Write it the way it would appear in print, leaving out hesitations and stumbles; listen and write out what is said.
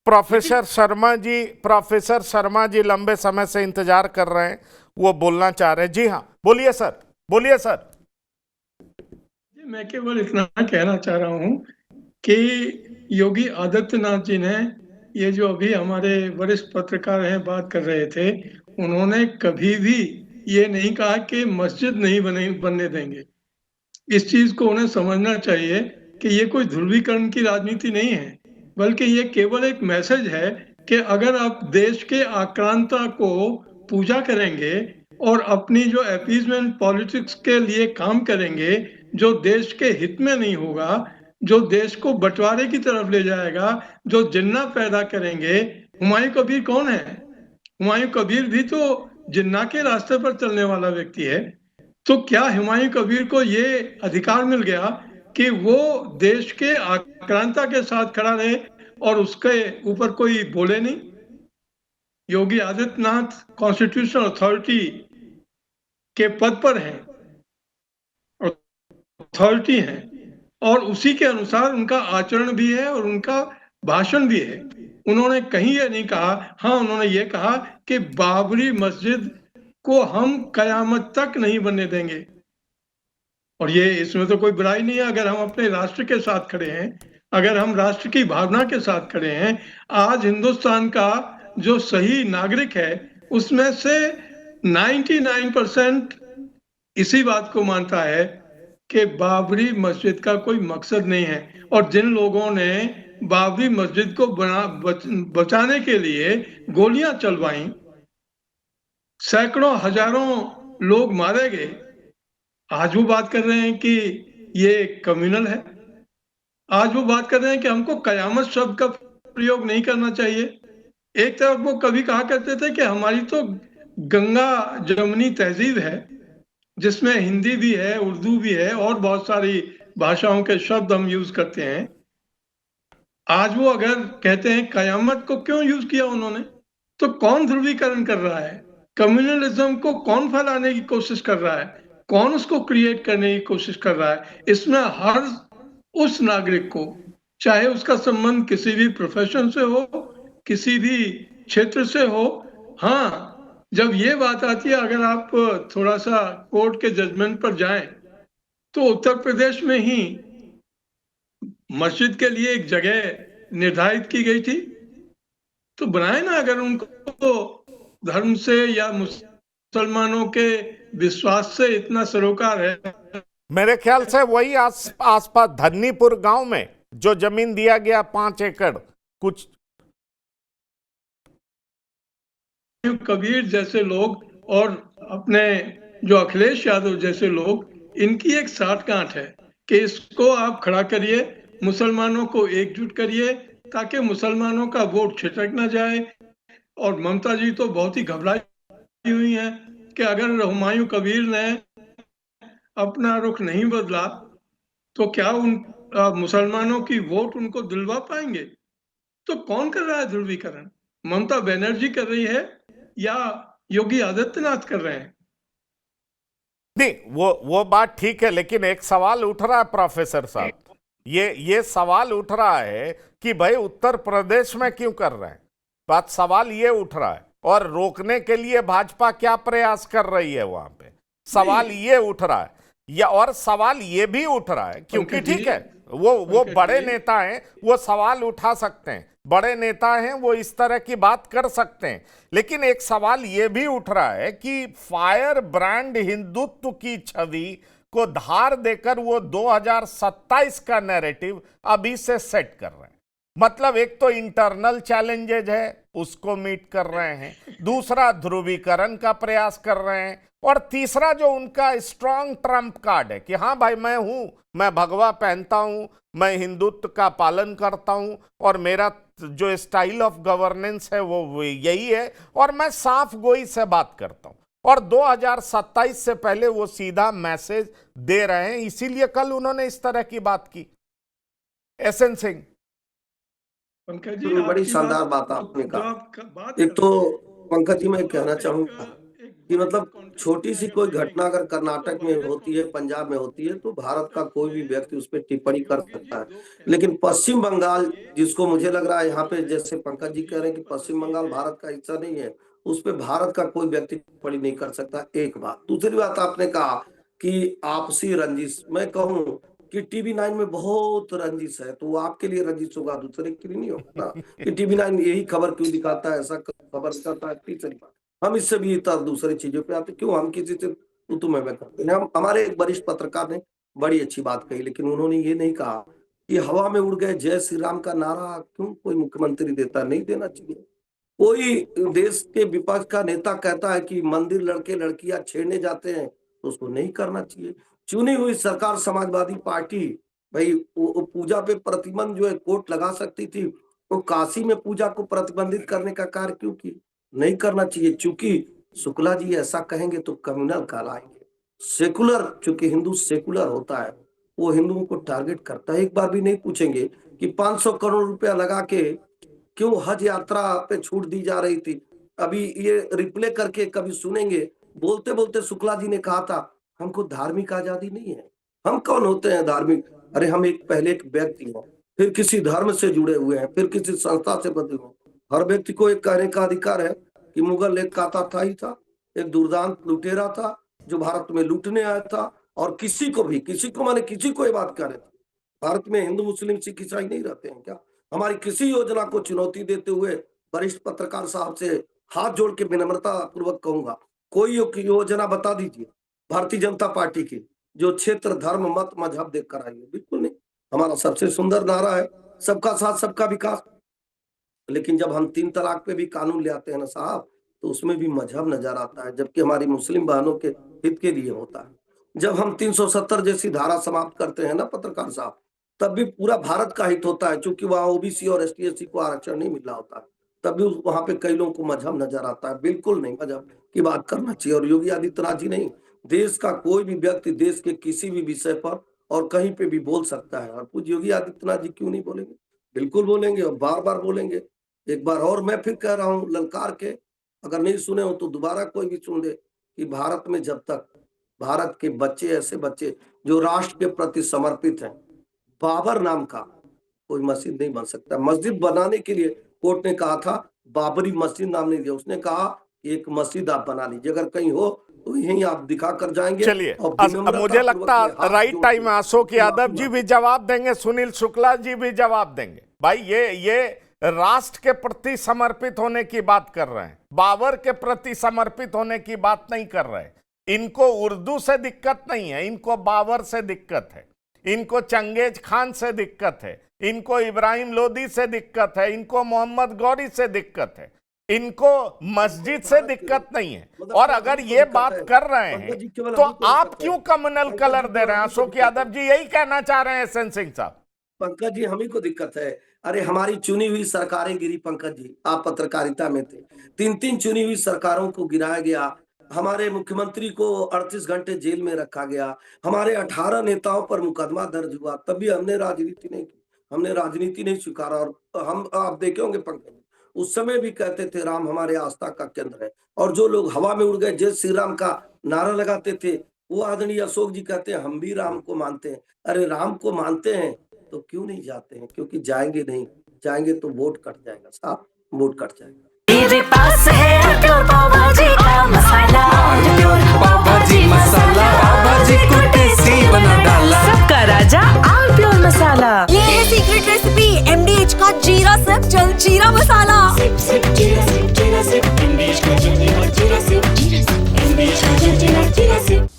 Professor Sharma ji लंबे समय से इंतजार कर रहे हैं, वो बोलना चाह रहे हैं। जी हाँ, बोलिए सर, बोलिए सर। मैं केवल इतना कहना चाह रहा हूँ कि योगी आदित्यनाथ जी ने, ये जो अभी हमारे वरिष्ठ पत्रकार हैं बात कर रहे थे, उन्होंने कभी भी ये नहीं कहा कि मस्जिद नहीं बनने देंगे। इस चीज को उन्हें समझना चाहिए कि ये कोई ध्रुवीकरण की राजनीति नहीं है, बल्कि ये केवल एक मैसेज है कि अगर आप देश के आक्रांता को पूजा करेंगे और अपनी जो अपीजमेंट पॉलिटिक्स के लिए काम करेंगे, जो देश के हित में नहीं होगा, जो देश को बंटवारे की तरफ ले जाएगा, जो जिन्ना पैदा करेंगे। हुमायूं कबीर कौन है? हुमायूं कबीर भी तो जिन्ना के रास्ते पर चलने वाला व्यक्ति है। तो क्या हुमायूं कबीर को ये अधिकार मिल गया कि वो देश के आक्रांता के साथ खड़ा रहे और उसके ऊपर कोई बोले नहीं? योगी आदित्यनाथ कॉन्स्टिट्यूशनल अथॉरिटी के पद पर हैं, अथॉरिटी हैं, और उसी के अनुसार उनका आचरण भी है और उनका भाषण भी है। उन्होंने कहीं ये नहीं कहा, हाँ उन्होंने ये कहा कि बाबरी मस्जिद को हम कयामत तक नहीं बनने देंगे। और ये इसमें तो कोई बुराई नहीं है अगर हम अपने राष्ट्र के साथ खड़े हैं, अगर हम राष्ट्र की भावना के साथ खड़े हैं। आज हिंदुस्तान का जो सही नागरिक है उसमें से 99% इसी बात को मानता है कि बाबरी मस्जिद का कोई मकसद नहीं है। और जिन लोगों ने बाबरी मस्जिद को बचाने के लिए गोलियां चलवाई, सैकड़ों हजारों लोग मारे गए, आज वो बात कर रहे हैं कि ये कम्युनल है। आज वो बात कर रहे हैं कि हमको कयामत शब्द का प्रयोग नहीं करना चाहिए। एक तरफ वो कभी कहा करते थे कि हमारी तो गंगा जमुनी तहजीब है, जिसमें हिंदी भी है, उर्दू भी है और बहुत सारी भाषाओं के शब्द हम यूज करते हैं। आज वो अगर कहते हैं कयामत को क्यों यूज किया उन्होंने, तो कौन ध्रुवीकरण कर रहा है? कम्युनलिज्म को कौन फैलाने की कोशिश कर रहा है? कौन उसको क्रिएट करने की कोशिश कर रहा है? इसमें हर उस नागरिक को, चाहे उसका संबंध किसी भी प्रोफेशन से हो, किसी भी क्षेत्र से हो, हाँ जब ये बात आती है, अगर आप थोड़ा सा कोर्ट के जजमेंट पर जाएं, तो उत्तर प्रदेश में ही मस्जिद के लिए एक जगह निर्धारित की गई थी, तो बनाए ना। अगर उनको तो धर्म से या मुसलमानों के विश्वास से इतना सरोकार है। मेरे ख्याल से वही आसपास धन्नीपुर गांव में जो जमीन दिया गया 5 एकड़ कुछ। कबीर जैसे लोग और अपने जो अखिलेश यादव जैसे लोग, इनकी एक साठगांठ है कि इसको आप खड़ा करिए, मुसलमानों को एकजुट करिए ताकि मुसलमानों का वोट छिटक ना जाए। और ममता जी तो बहुत ही घबराई हुई हैं कि अगर हुमायूं कबीर ने अपना रुख नहीं बदला तो क्या उन मुसलमानों की वोट उनको दिलवा पाएंगे? तो कौन कर रहा है ध्रुवीकरण? ममता बनर्जी कर रही है या योगी आदित्यनाथ कर रहे हैं? नहीं, वो बात ठीक है, लेकिन एक सवाल उठ रहा है प्रोफेसर साहब, ये सवाल उठ रहा है कि भाई उत्तर प्रदेश में क्यों कर रहे हैं। बात सवाल ये उठ रहा है, और रोकने के लिए भाजपा क्या प्रयास कर रही है वहां पे, सवाल ये उठ रहा है। या और सवाल ये भी उठ रहा है, क्योंकि ठीक है वो बड़े नेता हैं, वो सवाल उठा सकते हैं, बड़े नेता हैं, वो इस तरह की बात कर सकते हैं। लेकिन एक सवाल यह भी उठ रहा है कि फायर ब्रांड हिंदुत्व की छवि को धार देकर वो 2027 का नैरेटिव अभी से सेट कर रहे हैं। मतलब एक तो इंटरनल चैलेंजेज है, उसको मीट कर रहे हैं, दूसरा ध्रुवीकरण का प्रयास कर रहे हैं, और तीसरा जो उनका स्ट्रांग ट्रम्प कार्ड है कि हाँ भाई मैं हूं, मैं भगवा पहनता हूं, मैं हिंदुत्व का पालन करता हूं, और मेरा जो स्टाइल ऑफ गवर्नेंस है वो यही है, और मैं साफ गोई से बात करता हूं। और 2027 से पहले वो सीधा मैसेज दे रहे हैं, इसीलिए कल उन्होंने इस तरह की बात की। एसएन सिंह। पंकज जी, बड़ी शानदार बात आपने कहा। एक तो पंकज जी मैं कहना चाहूंगा, कि मतलब छोटी सी कोई घटना अगर कर्नाटक में होती है, पंजाब में होती है, तो भारत का कोई भी व्यक्ति उस पर टिप्पणी कर सकता है। लेकिन पश्चिम बंगाल, जिसको मुझे लग रहा है यहाँ पे जैसे पंकज जी कह रहे हैं कि पश्चिम बंगाल भारत का हिस्सा नहीं है, उस पे भारत का कोई व्यक्ति टिप्पणी नहीं कर सकता। एक बात। दूसरी बात, आपने कहा कि आपसी रंजिश, मैं कहूं कि टीवी9 में बहुत रंजिश है, तो वो आपके लिए रंजिश होगा, दूसरे के लिए नहीं होगा ना। कि टीवी9 यही खबर क्यों दिखाता है, ऐसा खबर दिखाता है। तीसरी बात, हम इससे भी दूसरी चीजों पे आते, क्यों हम किसी से तू मैं करते हैं। हमारे एक वरिष्ठ पत्रकार ने बड़ी अच्छी बात कही, लेकिन उन्होंने ये नहीं कहा कि हवा में उड़ गए जय श्री राम का नारा क्यों कोई मुख्यमंत्री देता, नहीं देना चाहिए। कोई देश के विपक्ष का नेता कहता है कि मंदिर लड़के लड़कियां छेड़ने जाते हैं, तो उसको नहीं करना चाहिए। चुनी हुई सरकार समाजवादी पार्टी, भाई वो पूजा पे प्रतिबंध जो है कोर्ट लगा सकती थी, वो काशी में पूजा को प्रतिबंधित करने का कार्य क्यों की? नहीं करना चाहिए। चूंकि शुक्ला जी ऐसा कहेंगे तो कम्युनल कहलाएंगे। सेकुलर, चूंकि हिंदू सेकुलर होता है, वो हिंदुओं को टारगेट करता है। एक बार भी नहीं पूछेंगे कि 500 करोड़ रुपया लगा के क्यों हज यात्रा पे छूट दी जा रही थी। अभी ये रिप्ले करके कभी सुनेंगे, बोलते बोलते शुक्ला जी ने कहा था हमको धार्मिक आजादी नहीं है। हम कौन होते हैं धार्मिक? अरे हम पहले एक व्यक्ति हैं, फिर किसी धर्म से जुड़े हुए हैं, फिर किसी संस्था से बंधे हुए हैं। हर व्यक्ति को एक कहने का अधिकार है कि मुगल एक काता ही था, एक दुर्दांत लुटेरा था जो भारत में लूटने आया था। और किसी को माने किसी को ये बात कह रहे थे, भारत में हिंदू मुस्लिम सिख ईसाई नहीं रहते हैं क्या? हमारी किसी योजना को चुनौती देते हुए वरिष्ठ पत्रकार साहब से हाथ जोड़ के विनम्रता पूर्वक कहूंगा, कोई योजना बता दीजिए भारतीय जनता पार्टी की जो क्षेत्र धर्म मत मजहब देख कर आई है। बिल्कुल नहीं। हमारा सबसे सुंदर नारा है सबका साथ सबका विकास। लेकिन जब हम 3 तलाक पे भी कानून ले आते हैं ना साहब, तो उसमें भी मजहब नजर आता है, जबकि हमारी मुस्लिम बहनों के हित के लिए होता है। जब हम 370 जैसी धारा समाप्त करते हैं ना पत्रकार साहब, तब भी पूरा भारत का हित होता है, क्योंकि वहां ओबीसी और ST/SC को आरक्षण नहीं मिल रहा होता, तब भी वहां पे कई लोगों को मजहब नजर आता है। बिल्कुल नहीं, मजहब की बात करना चाहिए। और योगी आदित्यनाथ जी नहीं, देश का कोई भी व्यक्ति देश के किसी भी विषय पर और कहीं पे भी बोल सकता है। और पूज्य योगी आदित्यनाथ जी क्यों नहीं बोलेंगे? बिल्कुल बोलेंगे और बार बार बोलेंगे। एक बार और मैं फिर कह रहा हूँ ललकार के, अगर नहीं सुने हो तो दोबारा कोई भी सुन ले, कि भारत में जब तक भारत के बच्चे, ऐसे बच्चे जो राष्ट्र के प्रति समर्पित हैं, बाबर नाम का कोई मस्जिद नहीं बन सकता। मस्जिद बनाने के लिए कोर्ट ने कहा था, बाबरी मस्जिद नाम नहीं दिया, उसने कहा एक मस्जिद आप बना लीजिए, अगर कहीं हो तो यहीं आप दिखा कर जाएंगे। चलिए, मुझे लगता है राइट टाइम अशोक यादव जी भी जवाब देंगे, सुनील शुक्ला जी भी जवाब देंगे। भाई ये राष्ट्र के प्रति समर्पित होने की बात कर रहे हैं, बाबर के प्रति समर्पित होने की बात नहीं कर रहे हैं। इनको उर्दू से दिक्कत नहीं है, इनको बाबर से दिक्कत है, इनको चंगेज खान से दिक्कत है, इनको इब्राहिम लोदी से दिक्कत है, इनको मोहम्मद गौरी से दिक्कत है, इनको मस्जिद से दिक्कत नहीं है। और अगर ये बात कर रहे हैं तो आप क्यों कम्युनल कलर दे रहे हैं? अशोक यादव जी यही कहना चाह रहे हैं एसएन सिंह साहब। पंकज जी, हम ही को दिक्कत है। अरे हमारी चुनी हुई सरकारें गिरी पंकज जी, आप पत्रकारिता में थे, 3 चुनी हुई सरकारों को गिराया गया, हमारे मुख्यमंत्री को 38 घंटे जेल में रखा गया, हमारे 18 नेताओं पर मुकदमा दर्ज हुआ, तब भी हमने राजनीति नहीं की, हमने राजनीति नहीं स्वीकारा। और हम, आप देखे होंगे पंकज, उस समय भी कहते थे राम हमारे आस्था का केंद्र है। और जो लोग हवा में उड़ गए जय श्री राम का नारा लगाते थे, वो आदरणीय अशोक जी कहते हैं हम भी राम को मानते हैं। अरे राम को मानते हैं तो क्यों नहीं जाते हैं? क्योंकि जाएंगे नहीं, जाएंगे तो वोट कट जाएगा साहब, वोट कट जाएगा। मेरे पास है प्योर पाव भाजी का मसाला, प्योर पाव भाजी मसाला, पाव भाजी को टेस्टी बना डाला, सबका राजा आल प्योर मसाला। ये है सीक्रेट रेसिपी MDH का जीरा सिप जल जीरा मसाला। सिप सिप जीरा सिप MDH का जल जीरा सिप, MDH का जल जीरा सिप।